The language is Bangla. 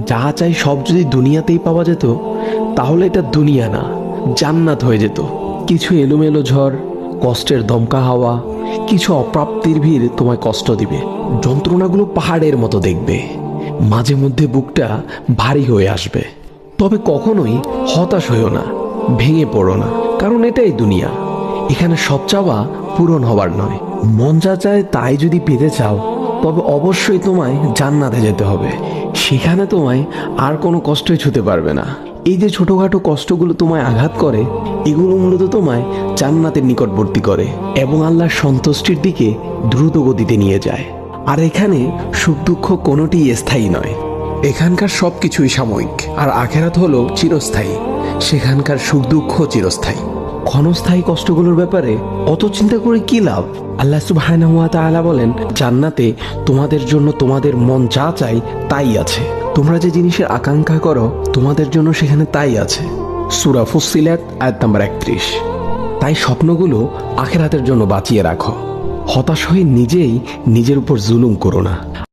যা চাই সব যদি দুনিয়াতেই পাওয়া যেত, তাহলে এটা দুনিয়া না, জান্নাত হয়ে যেত। কিছু এলোমেলো ঝড়, কষ্টের দমকা হাওয়া, কিছু অপ্রাপ্তির ভিড় তোমায় কষ্ট দিবে। যন্ত্রণাগুলো পাহাড়ের মতো দেখবে, মাঝে মধ্যে বুকটা ভারী হয়ে আসবে। তবে কখনোই হতাশ হইও না, ভেঙে পড়ো না, কারণ এটাই দুনিয়া। এখানে সব চাওয়া পূরণ হবার নয়। মন যা চায় তাই যদি পেতে চাও, তবে অবশ্যই তোমায় জান্নাতে যেতে হবে। সেখানে তোমায় আর কোনো কষ্টই ছুতে পারবে না। এই যে ছোটখাটো কষ্টগুলো তোমায় আঘাত করে, এগুলো মূলত তোমায় জান্নাতের নিকটবর্তী করে এবং আল্লাহর সন্তুষ্টির দিকে দ্রুত গতিতে নিয়ে যায়। আর এখানে সুখ দুঃখ কোনোটিই স্থায়ী নয়। এখানকার সবকিছুই সাময়িক, আর আখেরাত হলো চিরস্থায়ী। সেখানকার সুখ দুঃখ চিরস্থায়ী। ক্ষণস্থায়ী কষ্টগুলোর ব্যাপারে অত চিন্তা করে কি লাভ? আল্লাহ সুবহানাহু ওয়া তাআলা বলেন, জান্নাতে তোমাদের জন্য তোমাদের মন যা চাই তাই আছে। তোমরা যে জিনিসের আকাঙ্ক্ষা করো, তোমাদের জন্য সেখানে তাই আছে। সূরা ফুসসিলাত আয়াত নাম্বার 31। তাই স্বপ্নগুলো আখিরাতের জন্য বাঁচিয়ে রাখো। হতাশ হয়ে নিজেই নিজের উপর জুলুম করো না।